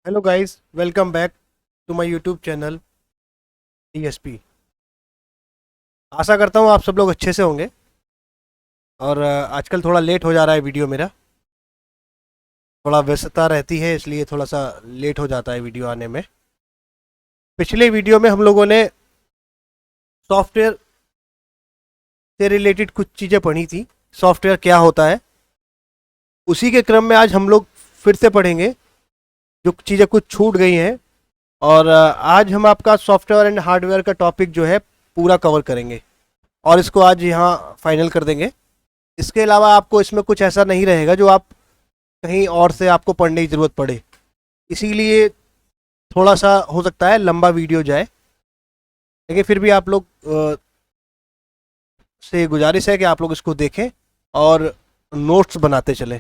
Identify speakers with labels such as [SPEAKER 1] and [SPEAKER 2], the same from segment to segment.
[SPEAKER 1] Hello guys, welcome back to my YouTube channel DSP। आशा करता हूँ आप सब लोग अच्छे से होंगे। और आजकल थोड़ा लेट हो जा रहा है वीडियो मेरा। थोड़ा व्यस्तता रहती है इसलिए थोड़ा सा लेट हो जाता है वीडियो आने में। पिछले वीडियो में हम लोगों ने सॉफ्टवेयर से रिलेटेड कुछ चीज़ें पढ़ी थी। सॉफ्टवेयर क्या होता है, उसी के क्रम में आज हम लोग फिर से पढ़ेंगे जो चीज़ें कुछ छूट गई हैं। और आज हम आपका सॉफ्टवेयर एंड हार्डवेयर का टॉपिक जो है पूरा कवर करेंगे और इसको आज यहाँ फाइनल कर देंगे। इसके अलावा आपको इसमें कुछ ऐसा नहीं रहेगा जो आप कहीं और से आपको पढ़ने की ज़रूरत पड़े। इसीलिए थोड़ा सा हो सकता है लंबा वीडियो जाए, लेकिन फिर भी आप लोग से गुजारिश है कि आप लोग इसको देखें और नोट्स बनाते चलें।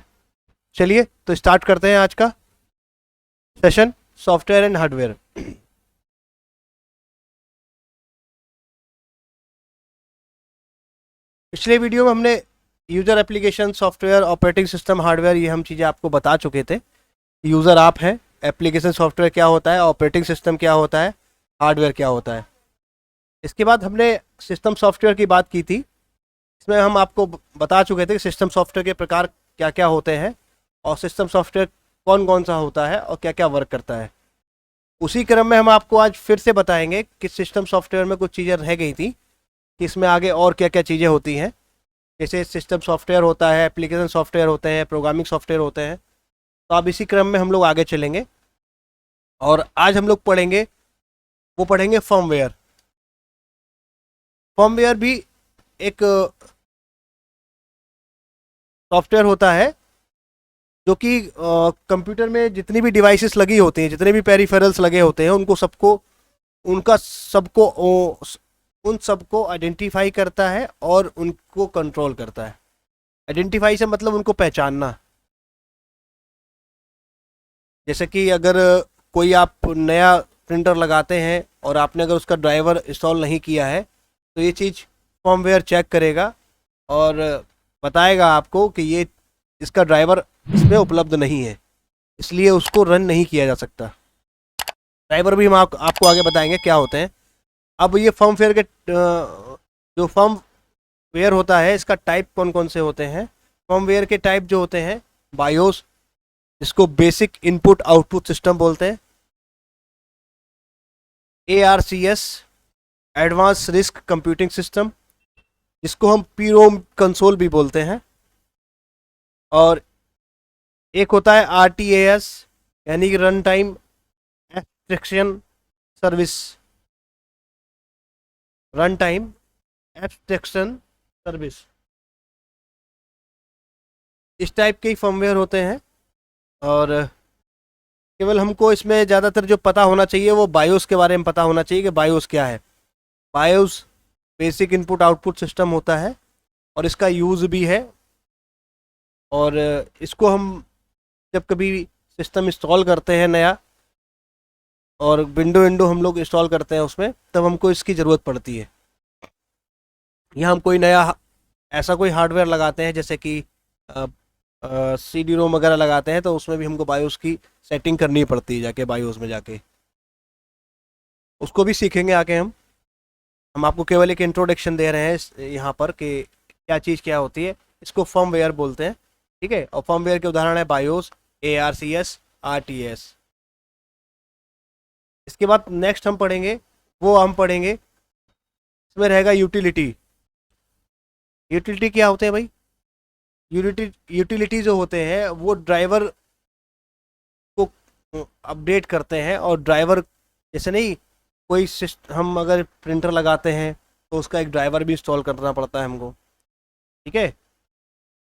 [SPEAKER 1] चलिए तो स्टार्ट करते हैं आज का सेशन, सॉफ्टवेयर एंड हार्डवेयर। पिछले वीडियो में हमने user application, software, operating system, hardware, ये हम चीज़ें आपको बता चुके थे। यूज़र आप हैं, एप्लीकेशन सॉफ्टवेयर क्या होता है, ऑपरेटिंग सिस्टम क्या होता है, हार्डवेयर क्या होता है। इसके बाद हमने सिस्टम सॉफ्टवेयर की बात की थी। इसमें हम आपको बता चुके थे कि सिस्टम सॉफ्टवेयर के प्रकार क्या क्या होते हैं और सिस्टम सॉफ्टवेयर कौन कौन सा होता है और क्या क्या वर्क करता है। उसी क्रम में हम आपको आज फिर से बताएंगे कि सिस्टम सॉफ्टवेयर में कुछ चीज़ें रह गई थी कि इसमें आगे और क्या क्या चीज़ें होती हैं। जैसे सिस्टम सॉफ्टवेयर होता है, एप्लीकेशन सॉफ्टवेयर होते हैं, प्रोग्रामिंग सॉफ्टवेयर होते हैं। तो अब इसी क्रम में हम लोग आगे चलेंगे और आज हम लोग पढ़ेंगे फर्मवेयर। फर्मवेयर भी एक सॉफ्टवेयर होता है जो कि कंप्यूटर में जितनी भी डिवाइसेस लगी होती हैं, जितने भी पेरिफेरल्स लगे होते हैं, उनका सबको उन सबको आइडेंटिफाई करता है और उनको कंट्रोल करता है। आइडेंटिफाई से मतलब उनको पहचानना। जैसे कि अगर कोई आप नया प्रिंटर लगाते हैं और आपने अगर उसका ड्राइवर इंस्टॉल नहीं किया है तो ये चीज़ फर्मवेयर चेक करेगा और बताएगा आपको कि ये इसका ड्राइवर इसमें उपलब्ध नहीं है, इसलिए उसको रन नहीं किया जा सकता। ड्राइवर भी हम आपको आगे बताएंगे क्या होते हैं। अब ये फर्मवेयर के जो फर्मवेयर होता है इसका टाइप कौन कौन से होते हैं। फर्मवेयर के टाइप जो होते हैं, बायोस, जिसको बेसिक इनपुट आउटपुट सिस्टम बोलते हैं, ARCS, advance risk computing system, जिसको हम PROM कंसोल भी बोलते हैं, और एक होता है RTAS यानी कि run time abstraction service. Run time abstraction service, इस टाइप के ही फर्मवेयर होते हैं। और केवल हमको इसमें ज़्यादातर जो पता होना चाहिए वो बायोस के बारे में पता होना चाहिए कि बायोस क्या है। BIOS basic input output system होता है और इसका यूज़ भी है। और इसको हम जब कभी सिस्टम इंस्टॉल करते हैं नया और विंडो विंडो हम लोग इंस्टॉल करते हैं उसमें, तब हमको इसकी ज़रूरत पड़ती है। या हम कोई नया ऐसा कोई हार्डवेयर लगाते हैं जैसे कि CD रोम वगैरह लगाते हैं, तो उसमें भी हमको बायोस की सेटिंग करनी पड़ती है, जाके बायोस में जाके। उसको भी सीखेंगे आके हम आपको केवल एक इंट्रोडक्शन दे रहे हैं यहाँ पर कि क्या चीज़ क्या होती है। इसको फर्मवेयर बोलते हैं, ठीक है। और फर्मवेयर के उदाहरण है बायोस, ARCS, RTS। इसके बाद नेक्स्ट हम पढ़ेंगे इसमें रहेगा यूटिलिटी। यूटिलिटी क्या होते हैं भाई? यूटिलिटी जो होते हैं वो ड्राइवर को अपडेट करते हैं। और ड्राइवर जैसे नहीं, कोई हम अगर प्रिंटर लगाते हैं तो उसका एक ड्राइवर भी इंस्टॉल करना पड़ता है हमको, ठीक है।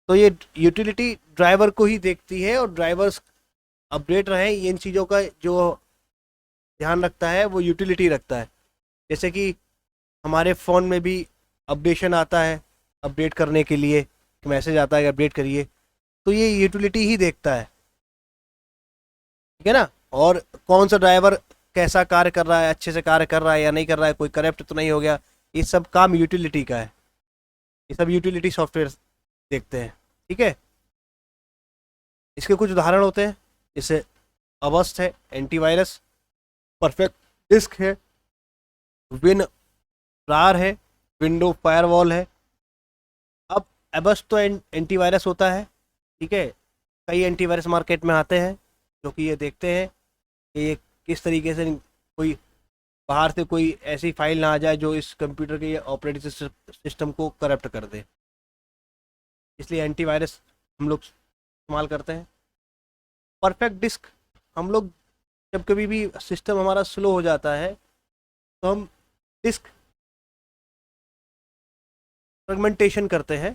[SPEAKER 1] तो ये यूटिलिटी ड्राइवर को ही देखती है और ड्राइवर्स अपडेट रहे, इन चीज़ों का जो ध्यान रखता है वो यूटिलिटी रखता है। जैसे कि हमारे फ़ोन में भी अपडेशन आता है, अपडेट करने के लिए मैसेज आता है कि अपडेट करिए, तो ये यूटिलिटी ही देखता है, ठीक है ना। और कौन सा ड्राइवर कैसा कार्य कर रहा है, अच्छे से कार्य कर रहा है या नहीं कर रहा है, कोई करप्ट तो नहीं हो गया, ये सब काम यूटिलिटी का है। ये सब यूटिलिटी सॉफ्टवेयर देखते हैं, ठीक है। इसके कुछ उदाहरण होते हैं, जैसे अवस्ट है एंटीवायरस, परफेक्ट डिस्क है, विन रार है, विंडो फायरवॉल है। अब एबस्ट तो एंटीवायरस होता है, ठीक है। कई एंटीवायरस मार्केट में आते हैं जो कि ये देखते हैं कि ये किस तरीके से कोई बाहर से कोई ऐसी फाइल ना आ जाए जो इस कंप्यूटर के ऑपरेटिंग सिस्टम को करप्ट कर दे, इसलिए एंटीवायरस हम लोग इस्तेमाल करते हैं। परफेक्ट डिस्क, हम लोग जब कभी भी सिस्टम हमारा स्लो हो जाता है तो हम डिस्क फ्रेगमेंटेशन करते हैं,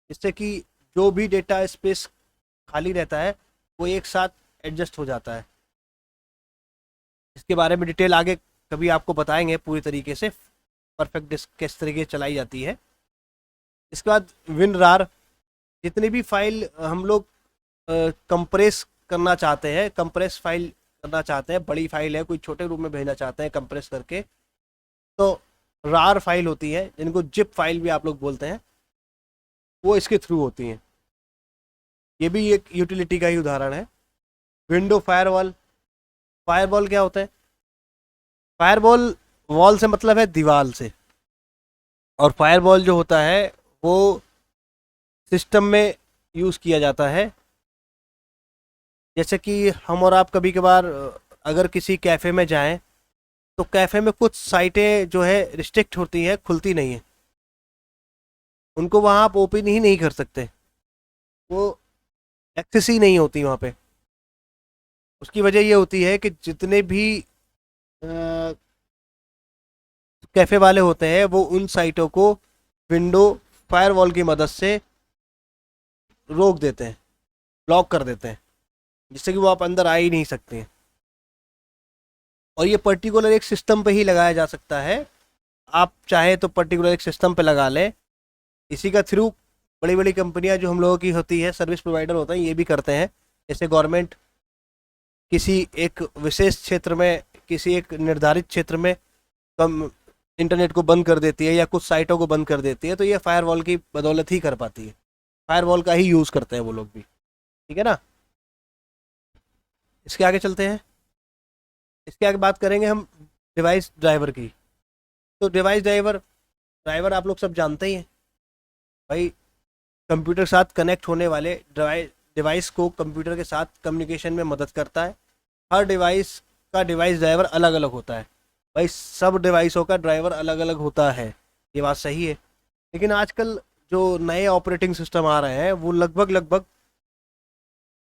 [SPEAKER 1] जिससे कि जो भी डेटा स्पेस खाली रहता है वो एक साथ एडजस्ट हो जाता है। इसके बारे में डिटेल आगे कभी आपको बताएंगे पूरी तरीके से, परफेक्ट डिस्क किस तरीके से चलाई जाती है। इसके बाद विनरार, जितनी भी फाइल हम लोग कंप्रेस करना चाहते हैं, कंप्रेस फाइल करना चाहते हैं, बड़ी फाइल है कोई छोटे रूप में भेजना चाहते हैं कंप्रेस करके, तो रार फाइल होती है जिनको जिप फाइल भी आप लोग बोलते हैं, वो इसके थ्रू होती हैं। ये भी एक यूटिलिटी का ही उदाहरण है। विंडो फायरवॉल, फायरवॉल क्या होता है? फायरवॉल, वॉल से मतलब है दीवार से, और फायरवॉल जो होता है वो सिस्टम में यूज़ किया जाता है। जैसे कि हम और आप कभी कभार अगर किसी कैफ़े में जाएं तो कैफ़े में कुछ साइटें जो है रिस्ट्रिक्ट होती हैं, खुलती नहीं है, उनको वहाँ आप ओपन ही नहीं कर सकते, वो एक्सेस ही नहीं होती वहाँ पे। उसकी वजह ये होती है कि जितने भी कैफ़े वाले होते हैं वो उन साइटों को विंडो फायरवॉल की मदद से रोक देते हैं, ब्लॉक कर देते हैं, जिससे कि वो आप अंदर आ ही नहीं सकते हैं। और ये पर्टिकुलर एक सिस्टम पे ही लगाया जा सकता है, आप चाहे तो पर्टिकुलर एक सिस्टम पे लगा लें। इसी का थ्रू बड़ी बड़ी कंपनियां जो हम लोगों की होती है, सर्विस प्रोवाइडर होते हैं, ये भी करते हैं। जैसे गवर्नमेंट किसी एक विशेष क्षेत्र में, किसी एक निर्धारित क्षेत्र में कम इंटरनेट को बंद कर देती है या कुछ साइटों को बंद कर देती है, तो ये फायरवॉल की बदौलत ही कर पाती है। फायरवॉल का ही यूज़ करते हैं वो लोग भी, ठीक है ना। इसके आगे चलते हैं। इसके आगे बात करेंगे हम डिवाइस ड्राइवर की। तो डिवाइस ड्राइवर, ड्राइवर आप लोग सब जानते ही हैं भाई, कंप्यूटर के साथ कनेक्ट होने वाले डिवाइस को कंप्यूटर के साथ कम्युनिकेशन में मदद करता है। हर डिवाइस का डिवाइस ड्राइवर अलग अलग होता है भाई, सब डिवाइसों का ड्राइवर अलग अलग होता है, ये बात सही है। लेकिन आजकल जो नए ऑपरेटिंग सिस्टम आ रहे हैं वो लगभग लगभग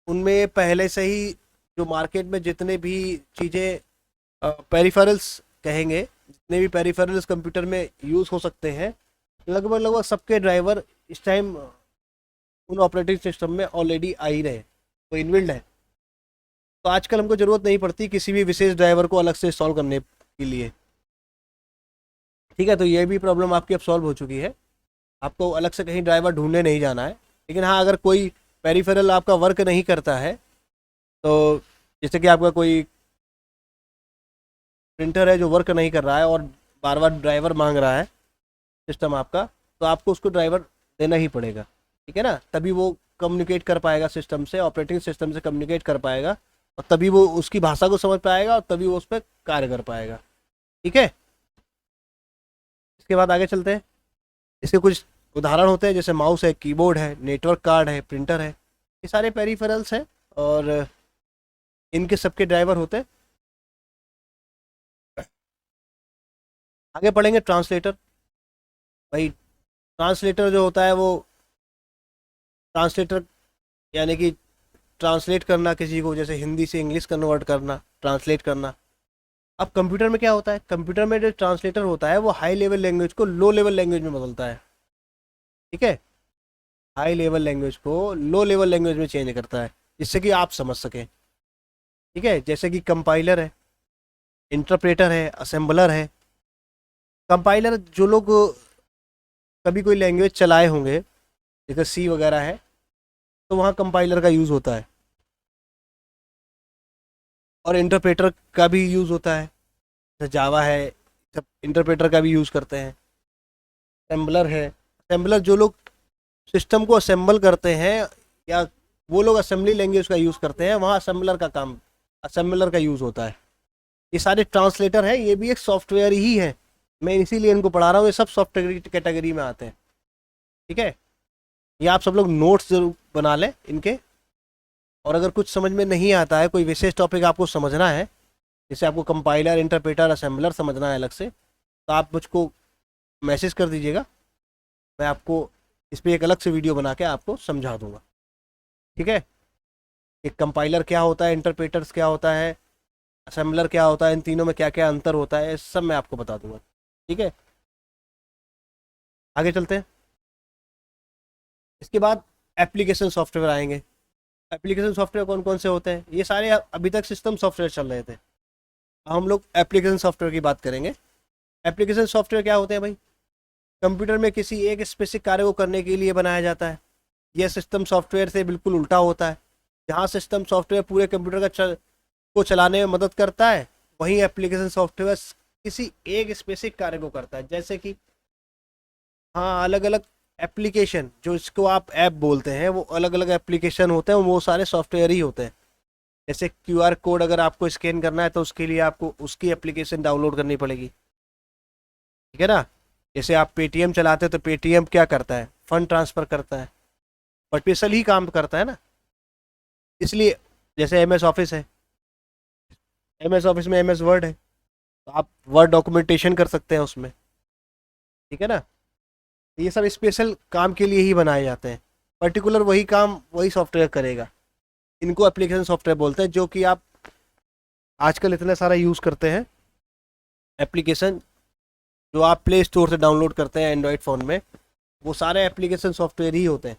[SPEAKER 1] उनमें पहले से ही जो मार्केट में जितने भी चीज़ें पेरिफेरल्स कहेंगे, जितने भी पेरिफेरल्स कंप्यूटर में यूज़ हो सकते हैं, लगभग लगभग सबके ड्राइवर इस टाइम उन ऑपरेटिंग सिस्टम में ऑलरेडी आ ही रहे, वो इनबिल्ड है। तो आजकल हमको ज़रूरत नहीं पड़ती किसी भी विशेष ड्राइवर को अलग से सॉल्व करने के लिए, ठीक है। तो ये भी प्रॉब्लम आपकी अब सॉल्व हो चुकी है, आपको अलग से कहीं ड्राइवर ढूंढने नहीं जाना है। लेकिन हाँ, अगर कोई पेरिफेरल आपका वर्क नहीं करता है, तो जैसे कि आपका कोई प्रिंटर है जो वर्क नहीं कर रहा है और बार बार ड्राइवर मांग रहा है सिस्टम आपका, तो आपको उसको ड्राइवर देना ही पड़ेगा, ठीक है ना। तभी वो कम्युनिकेट कर पाएगा सिस्टम से, ऑपरेटिंग सिस्टम से कम्युनिकेट कर पाएगा, और तभी वो उसकी भाषा को समझ पाएगा, और तभी वो उस पर कार्य कर पाएगा, ठीक है। इसके बाद आगे चलते हैं। इसके कुछ उदाहरण होते हैं, जैसे माउस है, कीबोर्ड है, नेटवर्क कार्ड है, प्रिंटर है, ये सारे पेरिफेरल्स हैं और इनके सबके ड्राइवर होते हैं। आगे पढ़ेंगे ट्रांसलेटर। भाई ट्रांसलेटर जो होता है वो, ट्रांसलेटर यानी कि ट्रांसलेट करना किसी को, जैसे हिंदी से इंग्लिश कन्वर्ट करना, ट्रांसलेट करना। अब कंप्यूटर में क्या होता है, कंप्यूटर में जो ट्रांसलेटर होता है वो हाई लेवल लैंग्वेज को लो लेवल लैंग्वेज में बदलता है, ठीक है। हाई लेवल लैंग्वेज को लो लेवल लैंग्वेज में चेंज करता है, जिससे कि आप समझ सकें, ठीक है। जैसे कि कंपाइलर है, इंटरप्रेटर है, असेंबलर है। कंपाइलर, जो लोग कभी कोई लैंग्वेज चलाए होंगे जैसे सी वगैरह है, तो वहाँ कंपाइलर का यूज़ होता है। और इंटरप्रेटर का भी यूज़ होता है, जैसे जावा है, सब इंटरप्रेटर का भी यूज़ करते हैं। असेंबलर है, असेंबलर जो लोग सिस्टम को असेंबल करते हैं, या वो लोग असेंबली लैंग्वेज का यूज़ करते हैं, वहाँ असेंबलर का काम असेंबलर का यूज़ होता है। ये सारे ट्रांसलेटर है, ये भी एक सॉफ्टवेयर ही है, मैं इसीलिए इनको पढ़ा रहा हूँ, ये सब सॉफ्टवेयर कैटेगरी में आते हैं। ठीक है, ये आप सब लोग नोट्स जरूर बना लें इनके। और अगर कुछ समझ में नहीं आता है, कोई विशेष टॉपिक आपको समझना है, जैसे आपको कंपाइलर, इंटरप्रेटर, असेंबलर समझना है अलग से, तो आप मुझको मैसेज कर दीजिएगा, मैं आपको इस पर एक अलग से वीडियो बना के आपको समझा दूंगा। ठीक है, एक कंपाइलर क्या होता है, इंटरप्रेटर्स क्या होता है, असेंबलर क्या होता है, इन तीनों में क्या क्या अंतर होता है, सब मैं आपको बता दूंगा। ठीक है, आगे चलते हैं। इसके बाद एप्लीकेशन सॉफ्टवेयर आएंगे। एप्लीकेशन सॉफ्टवेयर कौन कौन से होते हैं, ये सारे अभी तक सिस्टम सॉफ्टवेयर चल रहे थे, हम लोग एप्लीकेशन सॉफ्टवेयर की बात करेंगे। एप्लीकेशन सॉफ्टवेयर क्या होते हैं भाई, कंप्यूटर में किसी एक स्पेसिफिक कार्य को करने के लिए बनाया जाता है। यह सिस्टम सॉफ्टवेयर से बिल्कुल उल्टा होता है। जहाँ सिस्टम सॉफ्टवेयर पूरे कंप्यूटर को चलाने में मदद करता है, वहीं एप्लीकेशन सॉफ्टवेयर किसी एक स्पेसिफिक कार्य को करता है। जैसे कि हाँ, अलग अलग एप्लीकेशन, जो इसको आप ऐप बोलते हैं, वो अलग अलग एप्लीकेशन होते हैं, वो सारे सॉफ्टवेयर ही होते हैं। जैसे क्यूआर कोड अगर आपको स्कैन करना है तो उसके लिए आपको उसकी एप्लीकेशन डाउनलोड करनी पड़ेगी। ठीक है ना, जैसे आप पेटीएम चलाते हैं तो पेटीएम क्या करता है, फंड ट्रांसफ़र करता है, और स्पेशल ही काम करता है ना, इसलिए। जैसे एमएस ऑफिस है, एमएस ऑफिस में एमएस वर्ड है, तो आप वर्ड डॉक्यूमेंटेशन कर सकते हैं उसमें। ठीक है ना, ये सब स्पेशल काम के लिए ही बनाए जाते हैं, पर्टिकुलर वही काम वही सॉफ्टवेयर करेगा। इनको एप्लीकेशन सॉफ्टवेयर बोलते हैं, जो कि आप आजकल इतना सारा यूज़ करते हैं। एप्लीकेशन जो आप प्ले स्टोर से डाउनलोड करते हैं एंड्रॉयड फ़ोन में, वो सारे एप्लीकेशन सॉफ्टवेयर ही होते हैं।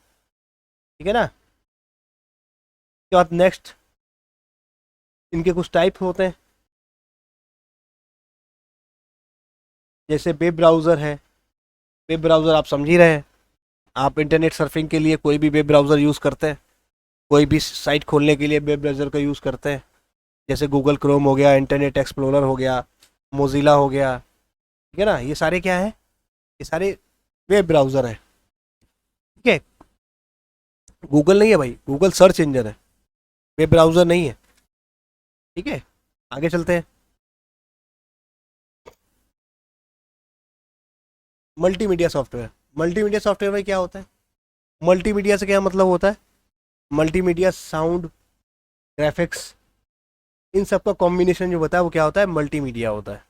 [SPEAKER 1] ठीक है ना, उसके बाद नेक्स्ट इनके कुछ टाइप होते हैं, जैसे वेब ब्राउज़र है। वेब ब्राउज़र आप समझ ही रहे हैं, आप इंटरनेट सर्फिंग के लिए कोई भी वेब ब्राउज़र यूज़ करते हैं, कोई भी साइट खोलने के लिए वेब ब्राउज़र का यूज़ करते हैं। जैसे गूगल क्रोम हो गया, इंटरनेट एक्सप्लोरर हो गया, मोजिला हो गया। ठीक है ना, ये सारे क्या है, ये सारे वेब ब्राउज़र है। ठीक है, गूगल नहीं है भाई, गूगल सर्च इंजन है, वेब ब्राउज़र नहीं है। ठीक है, आगे चलते हैं। Multimedia software. मल्टीमीडिया सॉफ्टवेयर में क्या होता है, मल्टीमीडिया से क्या मतलब होता है, मल्टीमीडिया साउंड, ग्राफिक्स, इन सब का कॉम्बिनेशन जो होता है वो क्या होता है, मल्टीमीडिया होता है।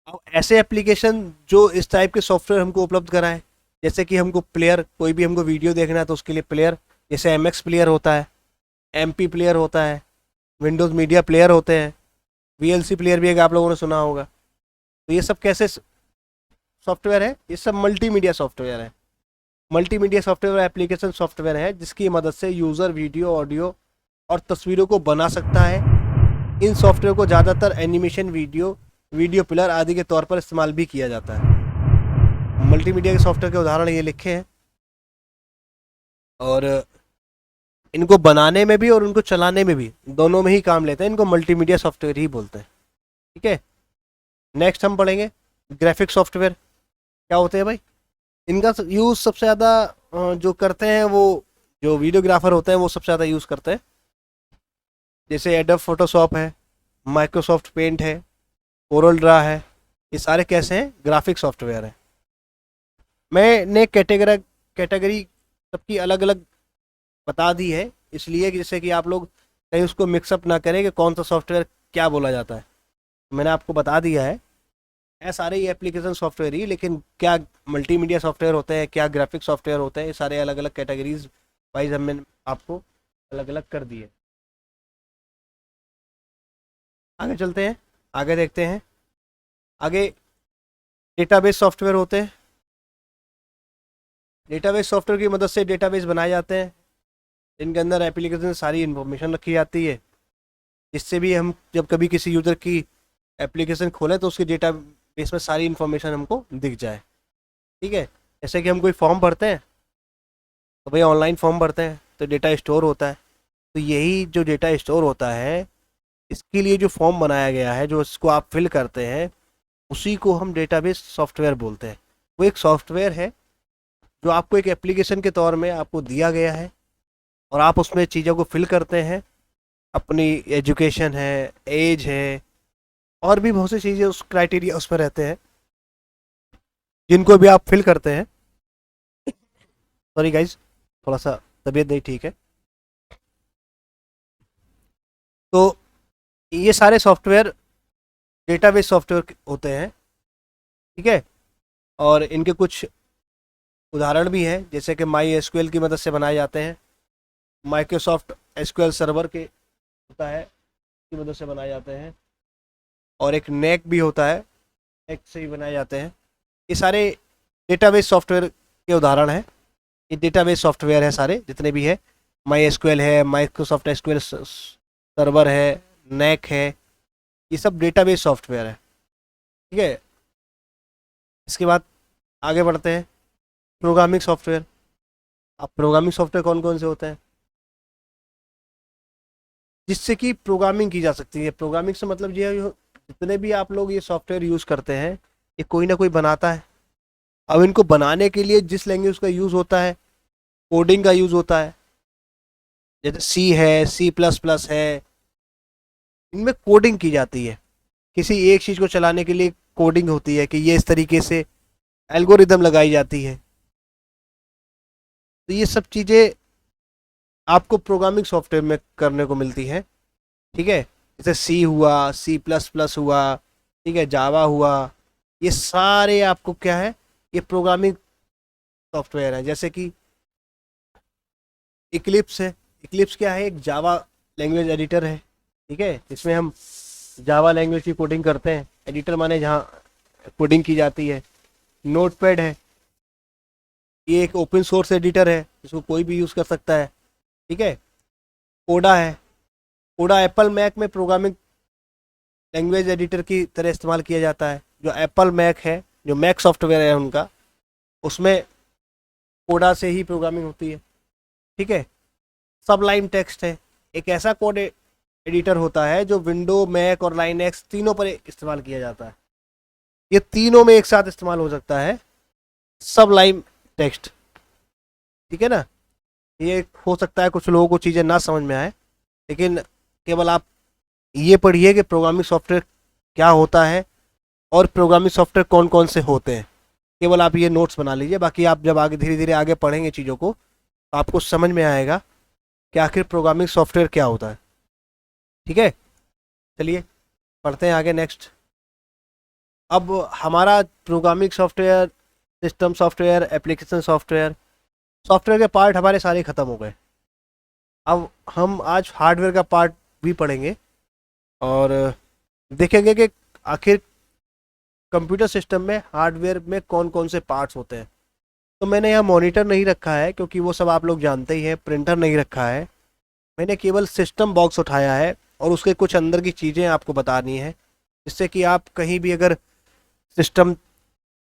[SPEAKER 1] अब ऐसे एप्लीकेशन जो इस टाइप के सॉफ्टवेयर हमको उपलब्ध कराएं, जैसे कि हमको प्लेयर, कोई भी हमको वीडियो देखना है तो उसके लिए प्लेयर, जैसे एमएक्स प्लेयर होता है, एमपी प्लेयर होता है, विंडोज़ मीडिया प्लेयर होते हैं, वीएलसी प्लेयर भी एक आप लोगों ने सुना होगा। तो ये सब कैसे सॉफ्टवेयर है, ये सब मल्टीमीडिया सॉफ्टवेयर है। मल्टीमीडिया सॉफ्टवेयर एप्लीकेशन सॉफ्टवेयर है जिसकी मदद से यूज़र वीडियो, ऑडियो और तस्वीरों को बना सकता है। इन सॉफ्टवेयर को ज़्यादातर एनिमेशन, वीडियो प्लेयर आदि के तौर पर इस्तेमाल भी किया जाता है। मल्टीमीडिया के सॉफ्टवेयर के उदाहरण ये लिखे हैं, और इनको बनाने में भी और उनको चलाने में भी, दोनों में ही काम लेते हैं, इनको मल्टीमीडिया सॉफ्टवेयर ही बोलते हैं। ठीक है, नेक्स्ट हम पढ़ेंगे ग्राफिक सॉफ्टवेयर। क्या होते हैं भाई, इनका यूज़ सबसे ज़्यादा जो करते हैं वो जो वीडियोग्राफर होते हैं वो सबसे ज़्यादा यूज़ करते हैं। जैसे एडोब फोटोशॉप है, माइक्रोसॉफ्ट पेंट है, कोरल ड्रा है, ये सारे कैसे हैं, ग्राफिक सॉफ्टवेयर हैं। मैंने कैटेगरी सबकी अलग अलग बता दी है, इसलिए कि जैसे कि आप लोग कहीं उसको मिक्सअप ना करें कि कौन सा सॉफ्टवेयर क्या बोला जाता है। मैंने आपको बता दिया है सारे ये एप्लीकेशन सॉफ्टवेयर ही, लेकिन क्या मल्टीमीडिया सॉफ्टवेयर होते हैं, क्या ग्राफिक सॉफ्टवेयर होते हैं, ये सारे अलग अलग कैटेगरीज वाइज हमने आपको अलग अलग कर दिए। आगे चलते हैं, आगे देखते हैं। आगे डेटाबेस सॉफ्टवेयर होते हैं। डेटाबेस सॉफ्टवेयर की मदद से डेटाबेस बनाए जाते हैं, इनके अंदर एप्लीकेशन सारी इन्फॉर्मेशन रखी जाती है, जिससे भी हम जब कभी किसी यूज़र की एप्लीकेशन खोलें तो उसके डेटाबेस में सारी इन्फॉर्मेशन हमको दिख जाए। ठीक है, जैसे कि हम कोई फॉर्म भरते हैं तो भाई ऑनलाइन फॉर्म भरते हैं तो डेटा स्टोर होता है, तो यही जो डेटा स्टोर होता है, इसके लिए जो फॉर्म बनाया गया है, जो इसको आप फिल करते हैं, उसी को हम डेटाबेस सॉफ्टवेयर बोलते हैं। वो एक सॉफ्टवेयर है जो आपको एक एप्लीकेशन के तौर में आपको दिया गया है, और आप उसमें चीज़ों को फिल करते हैं, अपनी एजुकेशन है, एज है, और भी बहुत सी चीज़ें उस क्राइटेरिया उसमें रहते हैं जिनको भी आप फिल करते हैं। सॉरी गाइज, थोड़ा सा तबीयत नहीं ठीक है। तो ये सारे सॉफ्टवेयर डेटाबेस सॉफ्टवेयर होते हैं, ठीक है। और इनके कुछ उदाहरण भी हैं, जैसे कि माई एसक्यूएल की मदद से बनाए जाते हैं, माइक्रोसॉफ्ट एसक्यूएल सर्वर के होता है की मदद से बनाए जाते हैं, और एक नेक भी होता है, नेक से ही बनाए जाते हैं। ये सारे डेटाबेस सॉफ्टवेयर के उदाहरण हैं। ये डेटाबेस सॉफ्टवेयर है सारे जितने भी है, माई एसक्यूएल है, माइक्रोसॉफ्ट एसक्यूएल सर्वर है, नेक है, ये सब डेटाबेस सॉफ्टवेयर है, ठीक है। इसके बाद आगे बढ़ते हैं, प्रोग्रामिंग सॉफ्टवेयर। अब प्रोग्रामिंग सॉफ्टवेयर कौन कौन से होते हैं जिससे कि प्रोग्रामिंग की जा सकती है। प्रोग्रामिंग से मतलब ये है, जितने भी आप लोग ये सॉफ्टवेयर यूज़ करते हैं, ये कोई ना कोई बनाता है। अब इनको बनाने के लिए जिस लैंग्वेज का यूज़ होता है, कोडिंग का यूज़ होता है, जैसे सी है, सी प्लस प्लस है, इनमें कोडिंग की जाती है। किसी एक चीज़ को चलाने के लिए कोडिंग होती है कि ये इस तरीके से एल्गोरिदम लगाई जाती है। तो ये सब चीज़ें आपको प्रोग्रामिंग सॉफ्टवेयर में करने को मिलती हैं, ठीक है। जैसे सी हुआ, सी प्लस प्लस हुआ, ठीक है, जावा हुआ, ये सारे आपको क्या है, ये प्रोग्रामिंग सॉफ्टवेयर है। जैसे कि इक्लिप्स है, इक्लिप्स क्या है, एक जावा लैंग्वेज एडिटर है, ठीक है। इसमें हम जावा लैंग्वेज की कोडिंग करते हैं, एडिटर माने जहाँ कोडिंग की जाती है। नोटपैड है, ये एक ओपन सोर्स एडिटर है, इसको कोई भी यूज़ कर सकता है, ठीक है। कोडा है, कोडा एप्पल मैक में प्रोग्रामिंग लैंग्वेज एडिटर की तरह इस्तेमाल किया जाता है। जो एप्पल मैक है, जो मैक सॉफ्टवेयर है उनका, उसमें कोडा से ही प्रोग्रामिंग होती है, ठीक है। सबलाइम टेक्स्ट है, एक ऐसा कोड एडिटर होता है जो विंडो, मैक और लाइनक्स तीनों पर इस्तेमाल किया जाता है। ये तीनों में एक साथ इस्तेमाल हो सकता है, सबलाइम टेक्स्ट, ठीक है ना। ये हो सकता है कुछ लोगों को चीज़ें ना समझ में आए, लेकिन केवल आप ये पढ़िए कि प्रोग्रामिंग सॉफ्टवेयर क्या होता है और प्रोग्रामिंग सॉफ्टवेयर कौन कौन से होते हैं। केवल आप ये नोट्स बना लीजिए, बाकी आप जब आगे धीरे धीरे आगे पढ़ेंगे चीज़ों को तो आपको समझ में आएगा कि आखिर प्रोग्रामिंग सॉफ्टवेयर क्या होता है, ठीक है। चलिए पढ़ते हैं आगे नेक्स्ट। अब हमारा programming software, system software, application software, software के पार्ट हमारे सारे ख़त्म हो गए। अब हम आज हार्डवेयर का पार्ट भी पढ़ेंगे और देखेंगे कि आखिर कंप्यूटर सिस्टम में हार्डवेयर में कौन कौन से पार्ट्स होते हैं। तो मैंने यहाँ मॉनिटर नहीं रखा है क्योंकि वो सब आप लोग जानते ही हैं, प्रिंटर नहीं रखा है। मैंने केवल सिस्टम बॉक्स उठाया है और उसके कुछ अंदर की चीज़ें आपको बतानी है, जिससे कि आप कहीं भी अगर सिस्टम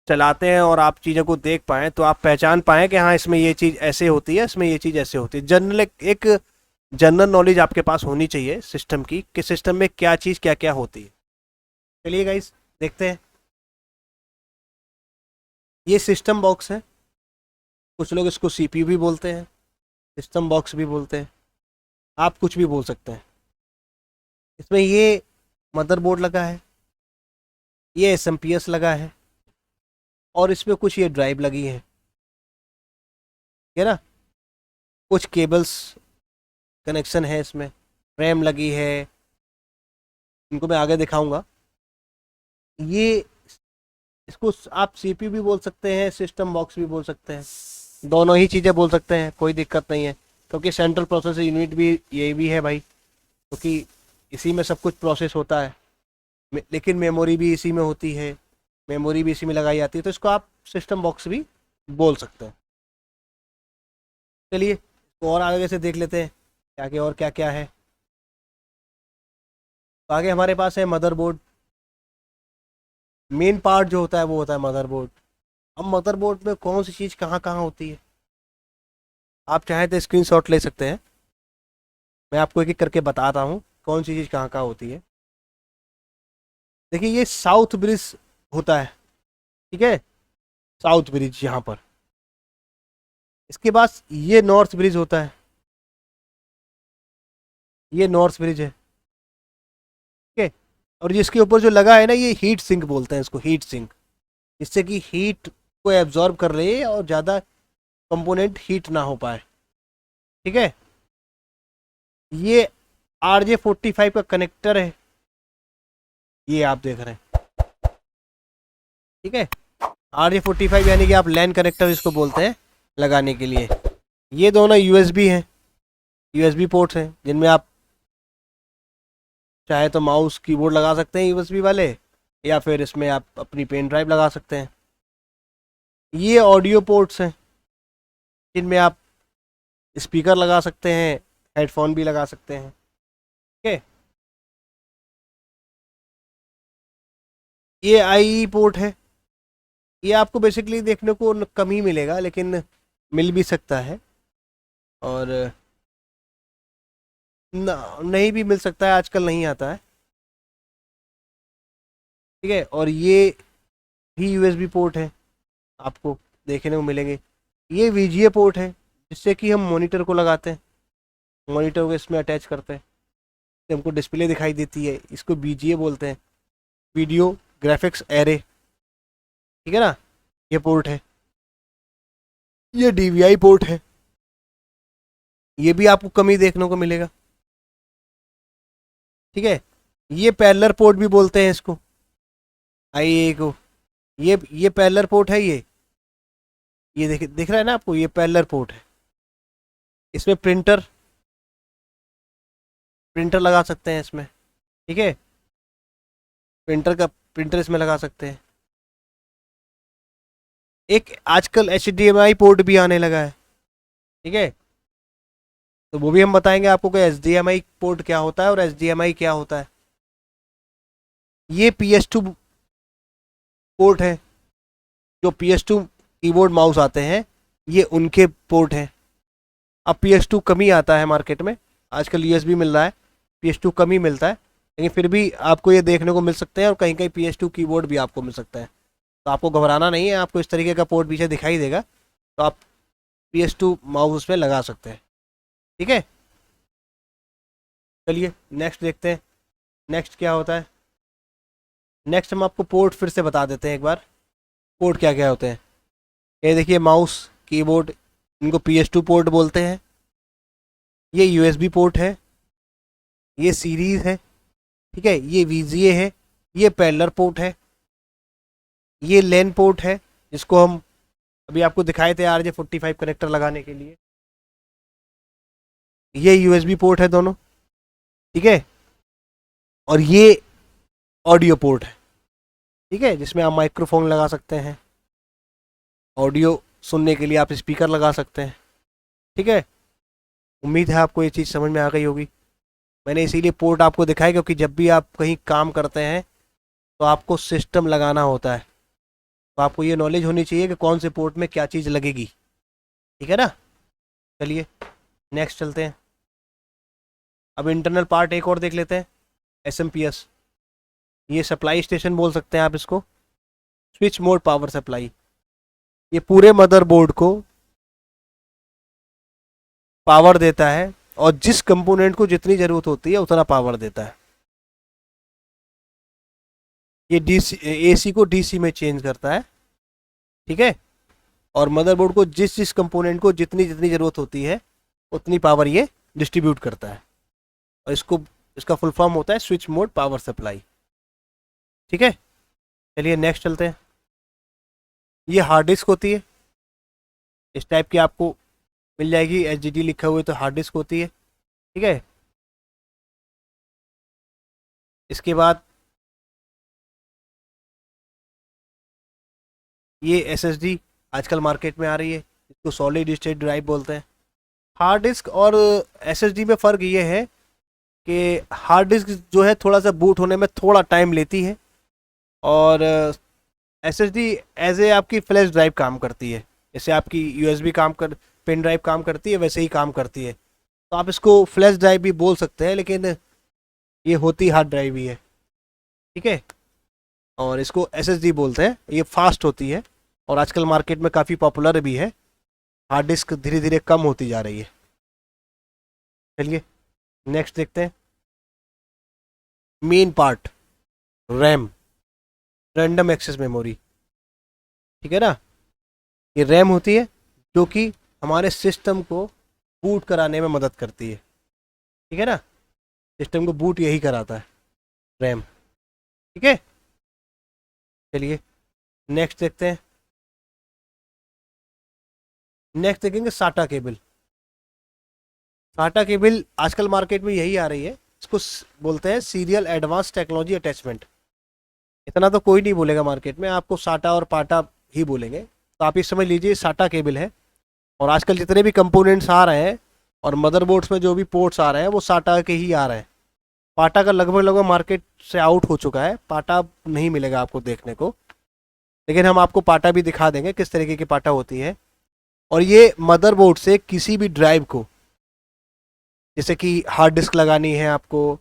[SPEAKER 1] चलाते हैं और आप चीज़ों को देख पाएँ तो आप पहचान पाएँ कि हाँ इसमें ये चीज़ ऐसे होती है, इसमें ये चीज़ ऐसे होती है। एक जनरल नॉलेज आपके पास होनी चाहिए सिस्टम की, कि सिस्टम में क्या चीज़ क्या क्या होती है। चलिए गाइस देखते हैं। ये सिस्टम बॉक्स है, कुछ लोग इसको सीपीयू भी बोलते हैं, सिस्टम बॉक्स भी बोलते हैं, आप कुछ भी बोल सकते हैं। इसमें ये मदरबोर्ड लगा है, ये एसएमपीएस लगा है, और इसमें कुछ ये ड्राइव लगी है, ठीक है ना। कुछ केबल्स कनेक्शन है इसमें, रैम लगी है, इनको मैं आगे दिखाऊंगा। ये इसको आप सीपीयू भी बोल सकते हैं, सिस्टम बॉक्स भी बोल सकते हैं, दोनों ही चीज़ें बोल सकते हैं, कोई दिक्कत नहीं है। क्योंकि सेंट्रल प्रोसेस यूनिट भी यही भी है भाई, क्योंकि इसी में सब कुछ प्रोसेस होता है। लेकिन मेमोरी भी इसी में होती है, मेमोरी भी इसी में लगाई जाती है, तो इसको आप सिस्टम बॉक्स भी बोल सकते हैं। चलिए तो और आगे से देख लेते हैं आगे और क्या क्या है। तो आगे हमारे पास है मदरबोर्ड। मेन पार्ट जो होता है वो होता है मदरबोर्ड। अब मदरबोर्ड में कौन सी चीज़ कहाँ कहाँ होती है, आप चाहें तो स्क्रीनशॉट ले सकते हैं, मैं आपको एक एक करके बताता हूँ कौन सी चीज़ कहाँ कहाँ होती है। देखिए ये साउथ ब्रिज होता है, ठीक है, साउथ ब्रिज यहाँ पर। इसके बाद ये नॉर्थ ब्रिज होता है, ये नॉर्थ ब्रिज है, ठीक है। और जिसके ऊपर जो लगा है ना, ये हीट सिंक बोलते हैं इसको, हीट सिंक, जिससे कि हीट को एब्जॉर्ब कर ले और ज़्यादा कंपोनेंट हीट ना हो पाए, ठीक है। ये RJ45 का कनेक्टर है, ये आप देख रहे हैं, ठीक है। RJ45 यानी कि आप लैन कनेक्टर इसको बोलते हैं लगाने के लिए। ये दोनों USB हैं, USB पोर्ट्स हैं, जिनमें आप चाहे तो माउस कीबोर्ड लगा सकते हैं USB वाले, या फिर इसमें आप अपनी पेन ड्राइव लगा सकते हैं। ये ऑडियो पोर्ट्स हैं, जिनमें आप स्पीकर लगा सकते हैं, हेडफोन भी लगा सकते हैं, ठीक है। ये IE पोर्ट है, ये आपको बेसिकली देखने को कम ही मिलेगा, लेकिन मिल भी सकता है, और नहीं भी मिल सकता है, आजकल नहीं आता है, ठीक है। और ये भी USB पोर्ट है, आपको देखने को मिलेंगे। ये VGA पोर्ट है, जिससे कि हम मॉनिटर को लगाते हैं, मॉनिटर को इसमें अटैच करते हैं, तो हमको डिस्प्ले दिखाई देती है, इसको VGA बोलते हैं, वीडियो ग्राफिक्स एरे, ठीक है ना। ये पोर्ट है। ये DVI पोर्ट है, ये भी आपको कम ही देखने को मिलेगा, ठीक है। ये पैरेलल पोर्ट भी बोलते हैं इसको, IA को। ये पैरेलल पोर्ट है, ये दिख रहा है ना आपको, ये पैरेलल पोर्ट है। इसमें प्रिंटर लगा सकते हैं इसमें, ठीक है। प्रिंटर इसमें लगा सकते हैं। एक आजकल HDMI पोर्ट भी आने लगा है, ठीक है, तो वो भी हम बताएंगे आपको कि HDMI पोर्ट क्या होता है और HDMI क्या होता है। ये PS2 पोर्ट है, जो PS2 कीबोर्ड माउस आते हैं, ये उनके पोर्ट हैं। अब PS2 कम ही आता है मार्केट में, आजकल USB मिल रहा है, PS2 कम ही मिलता है, लेकिन फिर भी आपको ये देखने को मिल सकते हैं, और कहीं कहीं PS2 कीबोर्ड भी आपको मिल सकता है। तो आपको घबराना नहीं है, आपको इस तरीके का पोर्ट पीछे दिखाई देगा, तो आप PS2 माउस में लगा सकते हैं, ठीक है। चलिए नेक्स्ट देखते हैं, नेक्स्ट क्या होता है। नेक्स्ट हम आपको पोर्ट फिर से बता देते हैं एक बार, पोर्ट क्या क्या होते हैं। ये देखिए, माउस, कीबोर्ड, इनको PS2 पोर्ट बोलते हैं। ये USB पोर्ट है, ये सीरीज है, ठीक है। ये VGA है, ये पैरेलल पोर्ट है, ये लैन पोर्ट है, जिसको हम अभी आपको दिखाए थे RJ45 कनेक्टर लगाने के लिए। ये USB पोर्ट है दोनों, ठीक है। और ये ऑडियो पोर्ट है, ठीक है, जिसमें आप माइक्रोफोन लगा सकते हैं, ऑडियो सुनने के लिए आप स्पीकर लगा सकते हैं, ठीक है। उम्मीद है आपको ये चीज़ समझ में आ गई होगी। मैंने इसीलिए पोर्ट आपको दिखाया, क्योंकि जब भी आप कहीं काम करते हैं तो आपको सिस्टम लगाना होता है, तो आपको ये नॉलेज होनी चाहिए कि कौन से पोर्ट में क्या चीज़ लगेगी, ठीक है ना। चलिए नेक्स्ट चलते हैं। अब इंटरनल पार्ट एक और देख लेते हैं, SMPS। ये सप्लाई स्टेशन बोल सकते हैं आप इसको, स्विच मोड पावर सप्लाई। ये पूरे मदरबोर्ड को पावर देता है, और जिस कंपोनेंट को जितनी ज़रूरत होती है उतना पावर देता है। ये AC को DC में चेंज करता है, ठीक है। और मदरबोर्ड को जिस जिस कंपोनेंट को जितनी जितनी ज़रूरत होती है उतनी पावर ये डिस्ट्रीब्यूट करता है, और इसका फुल फॉर्म होता है स्विच मोड पावर सप्लाई, ठीक है। चलिए नेक्स्ट चलते हैं। ये हार्ड डिस्क होती है, इस टाइप की आपको मिल जाएगी, HDD लिखा हुआ है तो हार्ड डिस्क होती है, ठीक है। इसके बाद ये SSD आजकल मार्केट में आ रही है, इसको सॉलिड स्टेट ड्राइव बोलते हैं। हार्ड डिस्क और SSD में फ़र्क ये है कि हार्ड डिस्क जो है थोड़ा सा बूट होने में थोड़ा टाइम लेती है, और SSD एज ए आपकी फ्लैश ड्राइव काम करती है, जैसे आपकी USB पेन ड्राइव काम करती है, वैसे ही काम करती है। तो आप इसको फ्लैश ड्राइव भी बोल सकते हैं, लेकिन ये होती हार्ड ड्राइव ही है, ठीक है। और इसको SSD बोलते हैं, ये फास्ट होती है, और आजकल मार्केट में काफ़ी पॉपुलर भी है। हार्ड डिस्क धीरे धीरे कम होती जा रही है। चलिए नेक्स्ट देखते हैं, main part, RAM, random access memory. ठीक है ना, ये रैम होती है जो कि हमारे सिस्टम को बूट कराने में मदद करती है। ठीक है ना, सिस्टम को बूट यही कराता है, रैम। ठीक है, चलिए नेक्स्ट देखते हैं। नेक्स्ट देखेंगे साटा केबल। साटा केबल आजकल मार्केट में यही आ रही है, इसको बोलते हैं सीरियल एडवांस टेक्नोलॉजी अटैचमेंट। इतना तो कोई नहीं बोलेगा मार्केट में, आपको साटा और पाटा ही बोलेंगे। तो आप ये समझ लीजिए साटा केबल है। और आजकल जितने भी कंपोनेंट्स आ रहे हैं और मदरबोर्ड्स में जो भी पोर्ट्स आ रहे हैं वो साटा के ही आ रहे हैं। पाटा का लगभग लगभग मार्केट से आउट हो चुका है, पाटा नहीं मिलेगा आपको देखने को। लेकिन हम आपको पाटा भी दिखा देंगे किस तरीके की पाटा होती है। और ये मदरबोर्ड से किसी भी ड्राइव को, जैसे कि हार्ड डिस्क लगानी है आपको,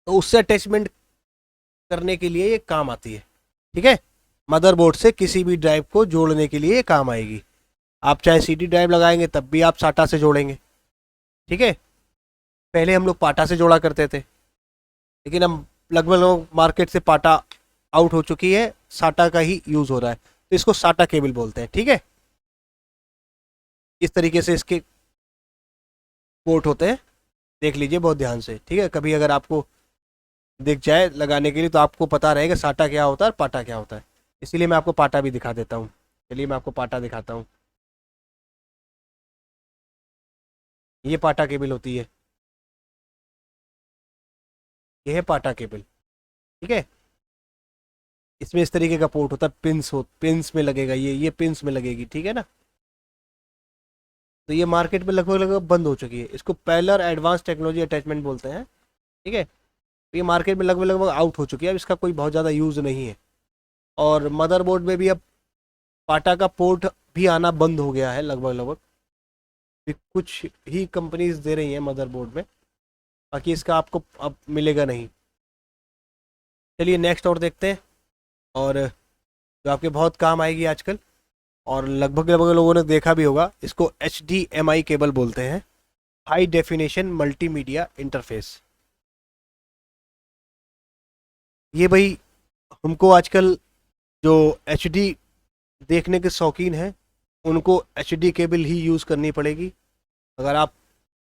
[SPEAKER 1] तो उससे अटैचमेंट करने के लिए ये काम आती है। ठीक है, मदरबोर्ड से किसी भी ड्राइव को जोड़ने के लिए ये काम आएगी। आप चाहे सीडी ड्राइव लगाएंगे तब भी आप साटा से जोड़ेंगे। ठीक है, पहले हम लोग पाटा से जोड़ा करते थे, लेकिन अब लगभग लोग मार्केट से पाटा आउट हो चुकी है, साटा का ही यूज़ हो रहा है, तो इसको साटा केबल बोलते हैं। ठीक है, इस तरीके से इसके पोर्ट होते हैं, देख लीजिए बहुत ध्यान से। ठीक है, कभी अगर आपको दिख जाए लगाने के लिए तो आपको पता रहेगा साटा क्या होता है और पाटा क्या होता है। इसीलिए मैं आपको पाटा भी दिखा देता हूँ। चलिए मैं आपको पाटा दिखाता हूँ। ये पाटा केबल होती है, ये है पाटा केबल। ठीक है, इसमें इस तरीके का पोर्ट होता है, पिंस में लगेगा, ये पिंस में लगेगी। ठीक है ना, तो ये मार्केट में लगभग लगभग बंद हो चुकी है, इसको पैरेलल एडवांस टेक्नोलॉजी अटैचमेंट बोलते हैं। ठीक है, तो ये मार्केट में लगभग लगभग आउट हो चुकी है, अब इसका कोई बहुत ज़्यादा यूज़ नहीं है। और मदरबोर्ड में भी अब पाटा का पोर्ट भी आना बंद हो गया है लगभग लगभग, कुछ ही कंपनीज दे रही हैं मदरबोर्ड में, बाकी इसका आपको अब मिलेगा नहीं। चलिए नेक्स्ट और देखते हैं, और जो आपके बहुत काम आएगी आजकल, और लगभग लगभग लोगों ने देखा भी होगा, इसको HDMI केबल बोलते हैं, हाई डेफिनेशन मल्टीमीडिया इंटरफेस। ये भाई हमको आजकल जो HD देखने के शौकीन हैं उनको HD केबल ही यूज़ करनी पड़ेगी। अगर आप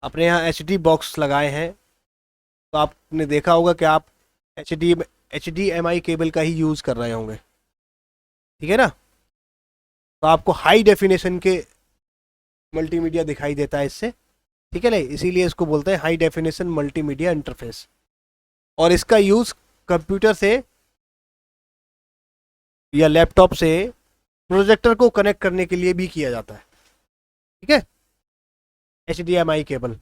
[SPEAKER 1] अपने यहाँ HD बॉक्स लगाए हैं तो आपने देखा होगा कि आप HDMI केबल का ही यूज़ कर रहे होंगे। ठीक है ना, तो आपको हाई डेफिनेशन के मल्टीमीडिया दिखाई देता है इससे। ठीक है ना, इसीलिए इसको बोलते हैं हाई डेफिनेशन मल्टीमीडिया इंटरफेस। और इसका यूज़ कंप्यूटर से या लैपटॉप से प्रोजेक्टर को कनेक्ट करने के लिए भी किया जाता है। ठीक है, HDMI केबल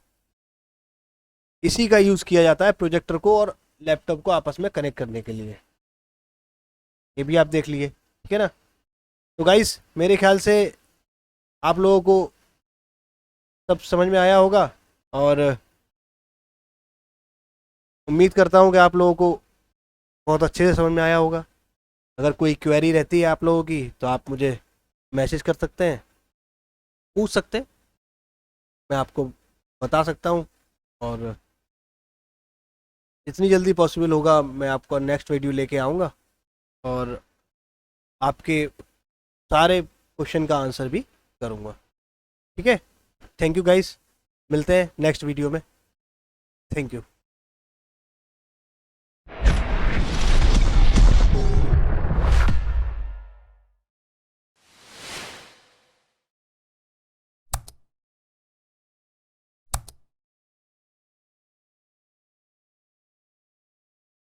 [SPEAKER 1] इसी का यूज़ किया जाता है प्रोजेक्टर को और लैपटॉप को आपस में कनेक्ट करने के लिए। ये भी आप देख लिए। ठीक है ना, तो गाइस मेरे ख्याल से आप लोगों को सब समझ में आया होगा, और उम्मीद करता हूँ कि आप लोगों को बहुत अच्छे से समझ में आया होगा। अगर कोई क्वेरी रहती है आप लोगों की तो आप मुझे मैसेज कर सकते हैं, पूछ सकते हैं, मैं आपको बता सकता हूँ। और जितनी जल्दी पॉसिबल होगा मैं आपको नेक्स्ट वीडियो लेके आऊँगा और आपके सारे क्वेश्चन का आंसर भी करूँगा। ठीक है, थैंक यू गाइस, मिलते हैं नेक्स्ट वीडियो में। Thank you.